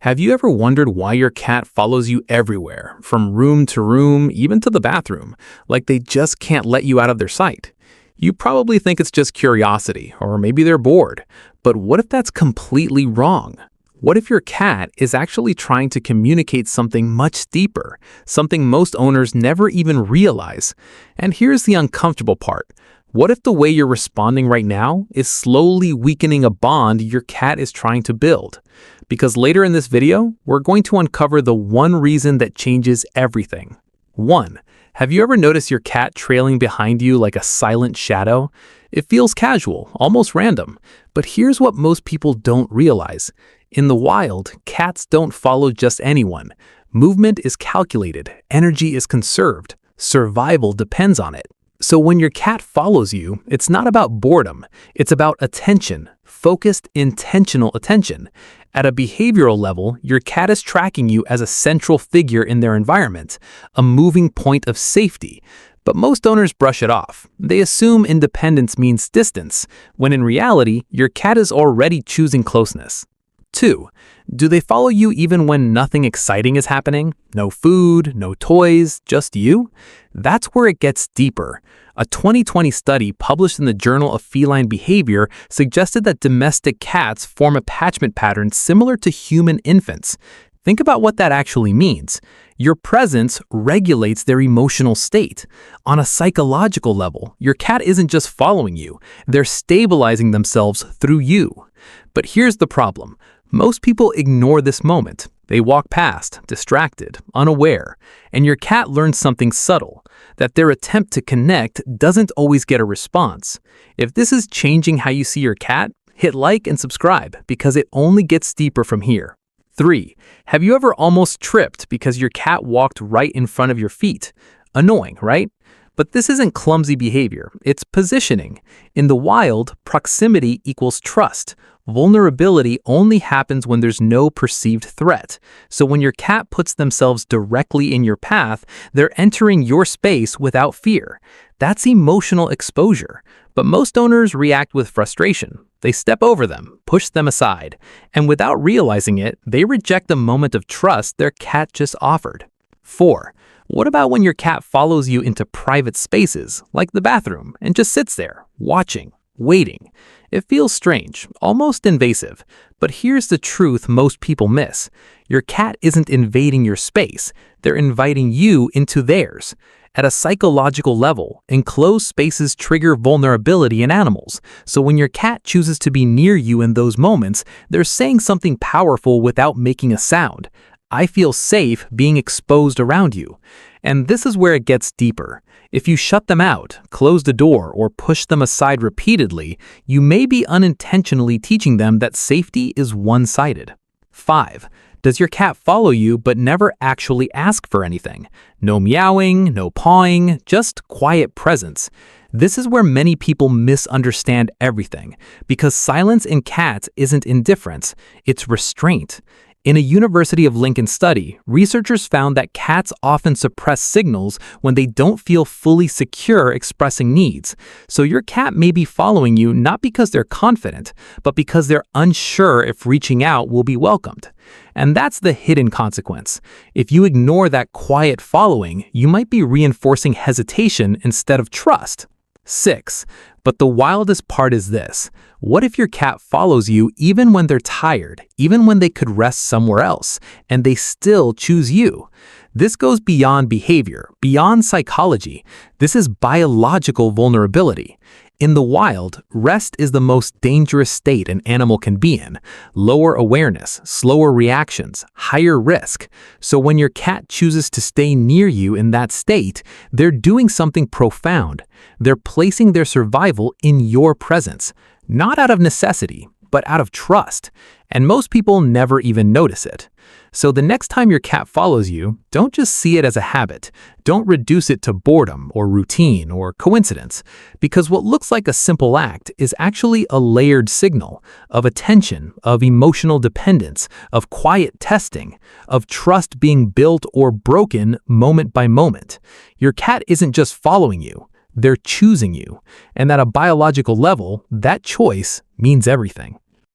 Have you ever wondered why your cat follows you everywhere, from room to room, even to the bathroom, like they just can't let you out of their sight? You probably think it's just curiosity, or maybe they're bored. But what if that's completely wrong? What if your cat is actually trying to communicate something much deeper, something most owners never even realize? And here's the uncomfortable part. What if the way you're responding right now is slowly weakening a bond your cat is trying to build? Because later in this video, we're going to uncover the one reason that changes everything. 1. Have you ever noticed your cat trailing behind you like a silent shadow? It feels casual, almost random. But here's what most people don't realize. In the wild, cats don't follow just anyone. Movement is calculated, energy is conserved, survival depends on it. So when your cat follows you, it's not about boredom, it's about attention, focused, intentional attention. At a behavioral level, your cat is tracking you as a central figure in their environment, a moving point of safety. But most owners brush it off. They assume independence means distance, when in reality, your cat is already choosing closeness. 2. Do they follow you even when nothing exciting is happening? No food, no toys, just you? That's where it gets deeper. A 2020 study published in the Journal of Feline Behavior suggested that domestic cats form attachment patterns similar to human infants. Think about what that actually means. Your presence regulates their emotional state. On a psychological level, your cat isn't just following you, they're stabilizing themselves through you. But here's the problem. Most people ignore this moment. They walk past, distracted, unaware, and your cat learns something subtle, that their attempt to connect doesn't always get a response. If this is changing how you see your cat, hit like and subscribe because it only gets deeper from here. 3. Have you ever almost tripped because your cat walked right in front of your feet? Annoying, right? But this isn't clumsy behavior, it's positioning. In the wild, proximity equals trust. Vulnerability only happens when there's no perceived threat. So when your cat puts themselves directly in your path, they're entering your space without fear. That's emotional exposure. But most owners react with frustration. They step over them, push them aside, and without realizing it, they reject the moment of trust their cat just offered. 4. What about when your cat follows you into private spaces, like the bathroom, and just sits there, watching, waiting? It feels strange, almost invasive. But here's the truth most people miss. Your cat isn't invading your space, they're inviting you into theirs. At a psychological level, enclosed spaces trigger vulnerability in animals. So when your cat chooses to be near you in those moments, they're saying something powerful without making a sound. I feel safe being exposed around you. And this is where it gets deeper. If you shut them out, close the door, or push them aside repeatedly, you may be unintentionally teaching them that safety is one-sided. 5. Does your cat follow you but never actually ask for anything? No meowing, no pawing, just quiet presence. This is where many people misunderstand everything, because silence in cats isn't indifference, it's restraint. In a University of Lincoln study, researchers found that cats often suppress signals when they don't feel fully secure expressing needs. So your cat may be following you not because they're confident, but because they're unsure if reaching out will be welcomed. And that's the hidden consequence. If you ignore that quiet following, you might be reinforcing hesitation instead of trust. 6. But the wildest part is this. What if your cat follows you even when they're tired, even when they could rest somewhere else, and they still choose you? This goes beyond behavior, beyond psychology. This is biological vulnerability. In the wild, rest is the most dangerous state an animal can be in. Lower awareness, slower reactions, higher risk. So when your cat chooses to stay near you in that state, they're doing something profound. They're placing their survival in your presence, not out of necessity, but out of trust. And most people never even notice it. So the next time your cat follows you, don't just see it as a habit. Don't reduce it to boredom or routine or coincidence, because what looks like a simple act is actually a layered signal of attention, of emotional dependence, of quiet testing, of trust being built or broken moment by moment. Your cat isn't just following you, they're choosing you. And at a biological level, that choice means everything.